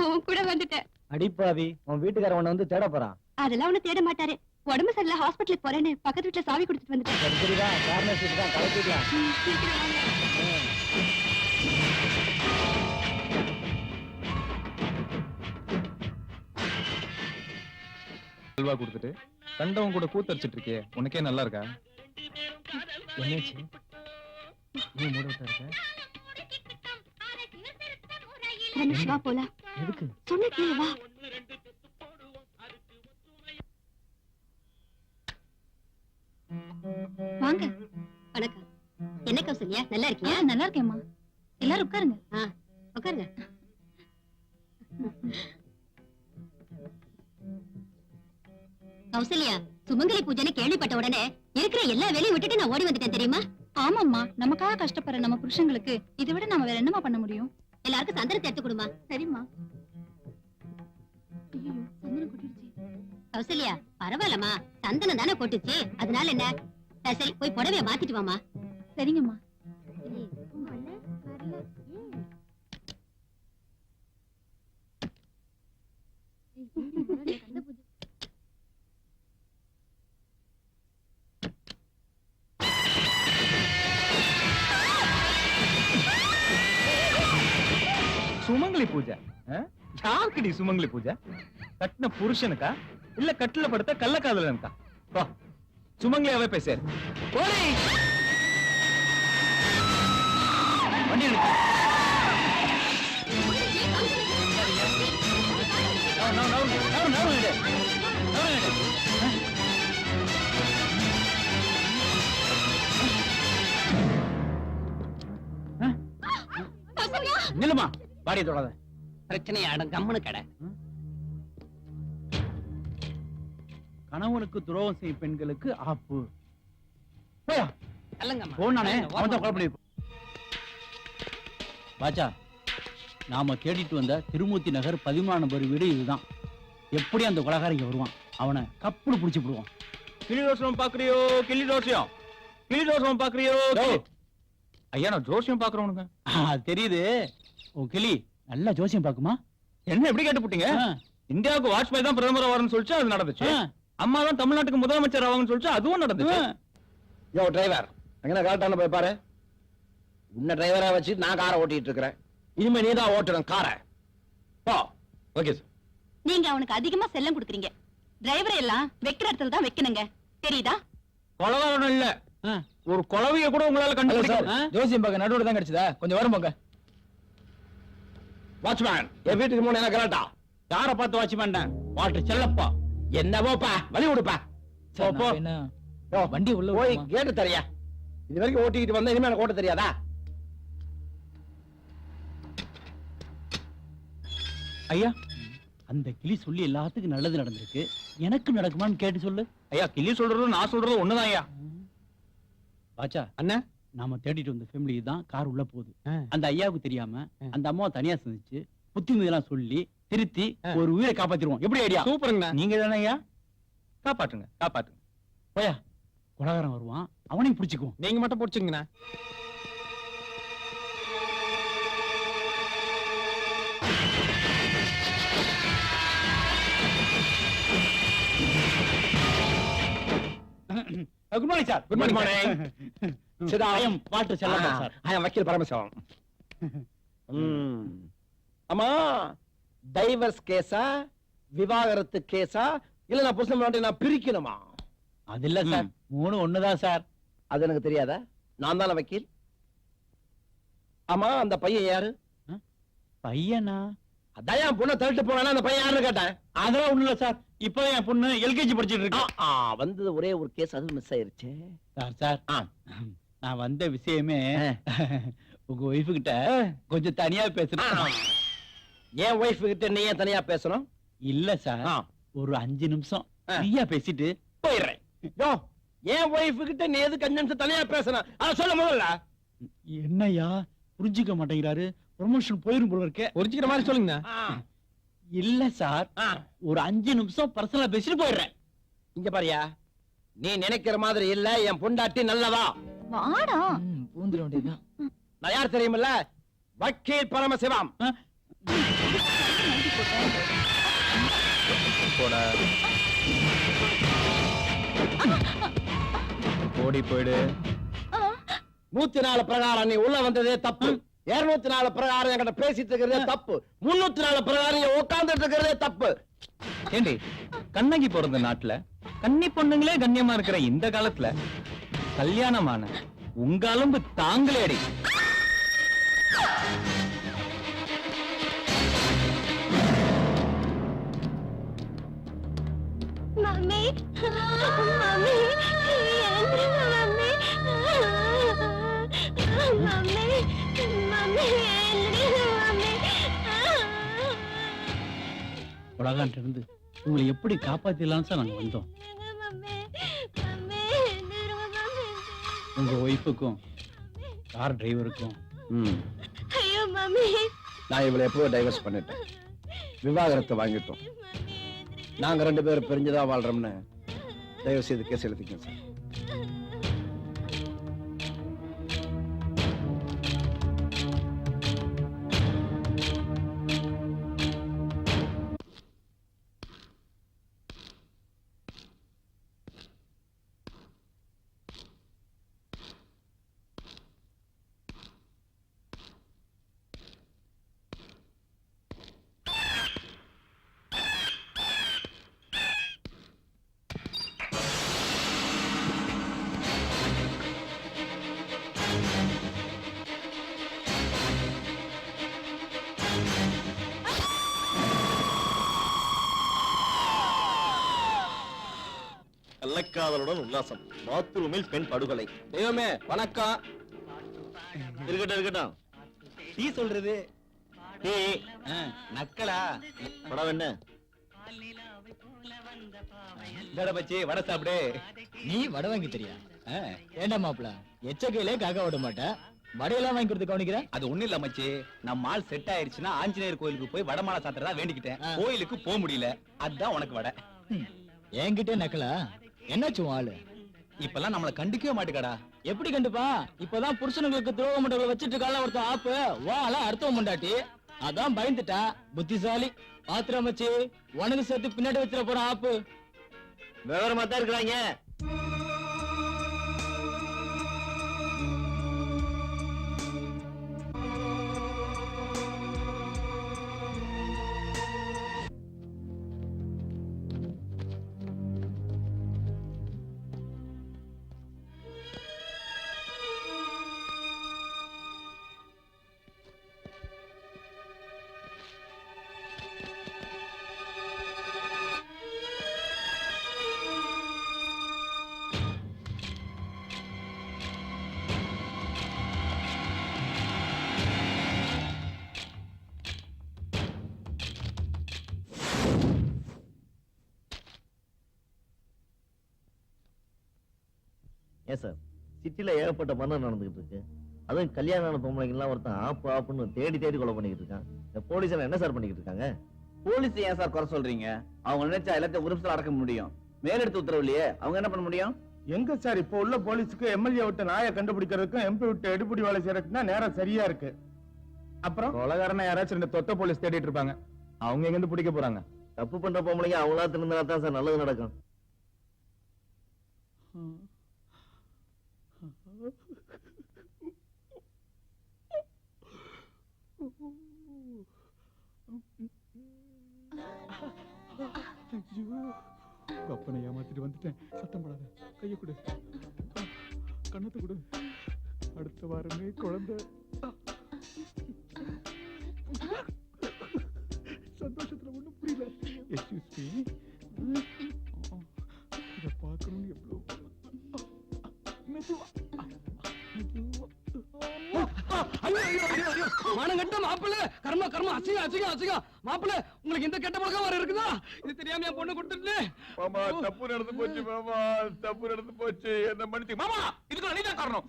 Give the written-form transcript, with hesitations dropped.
உன் கூட வந்துட்டேன். அடிப்பாவி, உன் வீட்டுக்காரன் உன்னை வந்து தேட போறான். அதெல்லாம் ஒண்ணு தேட மாட்டாரு. உடம்பு சரியில்ல, ஹாஸ்பிட்டலுக்கு போறேன்னு பக்கத்து வீட்டுல சாவி கொடுத்துட்டு வந்துட்டேன். சரிதான், காரணம் தான் கலக்கிக்கலாம். சீக்கிரம் வாங்க. அல்வா கொடுத்துட்டு கண்டவன் கூட கூத்தரிச்சிட்டு இருக்கே, உனக்கே நல்லா இருக்கா? என்னாச்சு? நீ மூடவிட்டா இருக்க? ரமேஷ் வா போலாம். எதுக்கு? சொன்ன கேளு வா. வாங்க. வணக்கம். என்ன கௌசல்யா, நல்லா இருக்கியா? நல்லா இருக்கேம்மா. எல்லாரும் உட்காருங்க. உட்காருங்க. கௌசல்யா, சுமங்கலி பூஜைன்னு கேள்விப்பட்ட உடனே இருக்கிற எல்லா வேலையும் விட்டுட்டு நான் ஓடி வந்துட்டேன் தெரியுமா? ஆமாம்மா, நமக்காக கஷ்டப்படுற நம்ம புருஷங்களுக்கு இதை விட நம்ம வேற என்னமா பண்ண முடியும்? எல்லாருக்கும் சந்தனத்தை எடுத்து கொடுமா. சரிம்மா. கௌசல்யா, பரவாயில்லம்மா, சந்தனம் தானே கொட்டுச்சு, அதனால என்ன? சரி, போய் புடவைய மாத்திட்டு வாமா. சரிங்கம்மா. சுமங்கலி பூஜை? யாருக்குடி சுமங்கலி பூஜை? கட்டின புருஷனுக்கா இல்ல கட்டில படுத்த கள்ளக்காதலனுக்கா? சுமங்கலியாவே பேசாரு. வண்டி எடுத்து. நில்லுமா, பாடிய தொடாத. பிரச்சனையை அடம் கம்முனு கடை. கணவனுக்கு துரோகம் செய்யும் பெண்களுக்கு ஆப்பு. பாச்சா, நாம தேடிட்டு வந்த திருமூர்த்தி நகர் 13 நம்பர் வீடு இதுதான். எப்படி அந்த கொலகாரிங்க வருவான், அவனை கப்புனு புடிச்சு விடுவான். கிளி தோஷம் பாக்குறியோ? கிளி தோஷம், கிளி தோஷம் பாக்குறியோ? ஐயா, நான் ஜோசியம் பாக்குறவனுங்க. தெரியுது, உன் கிளி நல்லா ஜோசியம் பாக்குமா? என்ன எப்படி கேட்டுப்பட்டீங்க? இந்தியாவுக்கு வாஜ்பாய் தான் பிரதமர் வரணும்னு சொல்லிச்சு, அது நடந்துச்சு. அம்மா தான் தமிழ்நாட்டுக்கு முதலமைச்சர் ஆவாங்கன்னு சொல்லிச்சு, அதுவும் நடந்துச்சு. யோ டிரைவர், எங்கன கரெக்டான போய் பாரு. உன்ன டிரைவரா வச்சு நான் காரை ஓட்டிட்டு இருக்கிறேன். இனிமே நீ தான் ஓட்டணும் காரை. போ. Okay sir. நீங்க அவனுக்கு அதிகமா செல்லம் கொடுக்குறீங்க. டிரைவர் எல்லாம் வைக்கிற இடத்துல தான் வைக்கணுங்க, தெரியுதா? கொலகாரனும் இல்ல, ஒரு கொலவைய கூட உங்களால கண்டுபிடிக்க. ஜோசியம் பார்க்க நடுவுல தான் கிடைச்சதா? கொஞ்சம் வரும் போங்க. வாட்ச்மேன், என் வீட்டுக்கு முன்ன என்ன கரெக்டா? யார பார்த்து வாட்ச்மேன்? வாட்டர் செல்லப்பா. என்னவோப்பா, வழி விடுப்பா. வண்டி உள்ள போய் கேட்டு தரியா? இது வரைக்கும் ஓட்டிக்கிட்டு வந்தா இனிமே எனக்கு ஓட்ட தெரியாதா? ஐயா, அந்த கிளி சொல்லி எல்லாத்துக்கும் நல்லது நடந்திருக்கு, எனக்கு நடக்குமான்னு கேட்டு சொல்லு. ஐயா, கிளி சொல்றது நான் சொல்றது ஒண்ணுதான் ஐயா. பாச்சா அண்ணா, நாம தேடிட்டு வந்த ஃபேமிலி தான் கார் உள்ள போகுது. அந்த ஐயாவுக்கு தெரியாம அந்த அம்மாவை தனியா சந்திச்சு புத்திமதியெல்லாம் சொல்லி திருத்தி ஒரு உயிரை காப்பாத்திடுவோம். எப்படி ஐடியா? சூப்பருங்கண்ணா. நீங்க தானே ஐயா? காப்பாற்றுங்க, காப்பாற்றுங்க. போயா, கொலகாரன் வருவான், அவனையும் பிடிச்சுக்குவோம். நீங்க மட்டும் பிடிச்சுங்கண்ணா. Good morning sir. Good morning. Water Chellappa sir. I am vakil Paramasivam. அம்மா, டைவர்ஸ் கேஸா, விவாகரத்து கேஸா, இல்ல நான் புருஷன் நான் பிரிக்கணுமா? அது இல்ல சார், மூணு ஒண்ணுதான் சார். அது எனக்கு தெரியாதா? நான் தானே வக்கீல். ஆமா, அந்த பையன் யாரு? பையனா? அதான் என் பொண்ணை தள்ளிட்டு போனா அந்த பையன் யாருன்னு கேட்டேன். அதெல்லாம் ஒண்ணு இல்ல சார், இப்ப என் பொண்ணு எல்கேஜி படிச்சிட்டு இருக்கு. வந்தது ஒரே ஒரு கேஸ், அது மிஸ் ஆயிருச்சு சார். நான் வந்த விஷயமே உங்க ஒய்ஃபு கிட்ட கொஞ்சம் தனியா பேசுறேன். என் ஒய்ஃபு கிட்ட நீ ஏன் தனியா பேசணும்? இல்ல சார், ஒரு 5 நிமிஷம் ஃப்ரீயா பேசிட்டு போயிடுறேன். என் ஒய்ஃபு கிட்ட நீ எதுக்கு 5 நிமிஷம் தனியா பேசணும்? அத சொல்ல முதல்ல. என்னையா புரிஞ்சுக்க மாட்டேங்கிறாரு? ப்ரமோஷன் போயிரும் போல இருக்கே. புரிஞ்சுக்கிற மாதிரி சொல்லுங்க. இல்ல சார், ஒரு 5 நிமிஷம் பர்சனலா பேசிட்டு போயிடுறேன். இங்க பாரியா, நீ நினைக்கிற மாதிரி இல்ல, என் பொண்டாட்டி நல்லவா. வாடா, பூந்துட வேண்டியதுதான். நான் யார் தெரியுமில்ல? வக்கீல் பரமசிவம். போடா ஓடி போயிடு 104 பிரகாரம் நீ உள்ள வந்ததே தப்பு 204 பிரகாரம் என்கிட்ட பேசிட்டு இருக்கிறதே தப்பு 304 பிரகாரம் நீ உட்கார்ந்துட்டு இருக்கிறதே தப்பு ஏண்டி கண்ணகி பிறந்த நாட்டுல கன்னி பொண்ணுங்களே கண்ணியமா இருக்கிற இந்த காலத்துல கல்யாணமான உங்க அலும்பு தாங்களேடி மம்மி மம்மி எழுந்திருங்க மம்மி மம்மி மம்மி எழுந்திருங்க மம்மி உலகான்ட்டு இருந்து உங்களை எப்படி காப்பாத்திடலாம்னு சார் நாங்க வந்தோம். மம்மி மம்மி எழுந்திருங்க மம்மி உங்க ஒய்ஃபுக்கும் கார் டிரைவருக்கும் ஐயோ மம்மி நான் இவளை எப்போ டைவர்ஸ் பண்ணிட்டேன் விவாகரத்தை வாங்கிட்டோம் நாங்க 2 பேரும் பிரிஞ்சுதான் வாழ்றோம்னு தயவு செய்து கேஸ் எழுதிக்கங்க சார் கள்ளக்காதலுடன் உல்லாசம் பாத்ரூமில் பெண் படுகொலை தெய்வமே வணக்கம் இருக்கட்டும் டீ சொல்றது டீ நக்கலா படம் என்ன பச்சி வடை சாப்பிடு நீ வடை வாங்கி தெரியா ஏண்டா மாப்பிள எச்சக்கையிலே காக்க விட மாட்டேன் வடையெல்லாம் வாங்கி கொடுத்து கவனிக்கிறேன். அது ஒண்ணு இல்ல மச்சி நம்ம ஆள் செட் ஆயிருச்சுன்னா ஆஞ்சநேயர் கோயிலுக்கு போய் வடமாலை சாத்துறதா வேண்டிக்கிட்டேன் கோயிலுக்கு போக முடியல அதுதான் உனக்கு வடை என்கிட்ட நக்கலா என்னாச்சு உன் ஆளு இப்பெல்லாம் நம்மள கண்டுக்கவே மாட்டுக்கடா எப்படி கண்டுப்பா இப்பதான் புருஷனுங்களுக்கு துரோக மண்டல வச்சிட்டு இருக்கால ஒருத்தன் ஆப்பு வாழ அர்த்தம் முண்டாட்டி அதான் பயந்துட்டா புத்திசாலி பாத்திரம் வச்சு உனக்கு சேர்த்து பின்னாடி வச்சிட போற ஆப்பு விவரமா தான் இருக்கிறாங்க ஏன் சார் சிட்டில ஏகப்பட்ட மரணம் நடந்துகிட்டு இருக்கு அதுவும் கல்யாணம் ஆன பொம்பளைங்கெல்லாம் ஒருத்தன் ஆப்பு ஆப்புன்னு தேடி தேடி கொலை பண்ணிக்கிட்டு இருக்கான் இந்த போலீஸ் என்ன சார் பண்ணிக்கிட்டு இருக்காங்க போலீஸ் ஏன் சார் குறை சொல்றீங்க அவங்க நினைச்சா எல்லாத்தையும் ஒரு நிமிஷம் அடக்க முடியும் மேலெடுத்து உத்தரவு இல்லையே அவங்க என்ன பண்ண முடியும் எங்க சார் இப்ப உள்ள போலீஸுக்கு எம்எல்ஏ விட்டு நாயை கண்டுபிடிக்கிறதுக்கும் எம்பி விட்டு எடுபடி வேலை செய்யறதுக்கு நேரம் சரியா இருக்கு அப்புறம் கொலகாரனை யாராச்சும் 2 தொட்ட போலீஸ் தேடிட்டு இருப்பாங்க அவங்க எங்க இருந்து பிடிக்க போறாங்க தப்பு பண்ற பொம்பளைங்க அவங்களா திருந்தா தான் சார் நல்லது நடக்கும் அப்பனை ஏமாத்திட்டு வந்துட்டேன் சத்தம் படாத கைய கொடு கண்ணத்தை கொடு அடுத்த வாரமே குழந்தை சந்தோஷத்துல ஒண்ணும் புரியல எக்ஸ்கியூஸ் மீ இத பார்க்கணும்னு எவ்வளவு மெதுவா மானங்கட்ட மாப்பிள்ள கர்ம கர்ம அசிங்க அசிங்க அசிங்க மாப்பிள்ள உங்களுக்கு இந்த கெட்ட பழக்கம் வர இருக்குதா இது தெரியாம என் பொண்ணு கொடுத்துட்டு மாமா தப்பு நடந்து போச்சு மாமா தப்பு நடந்து போச்சு என்ன மன்னிச்சு மாமா இதுக்கு நீதான் காரணம்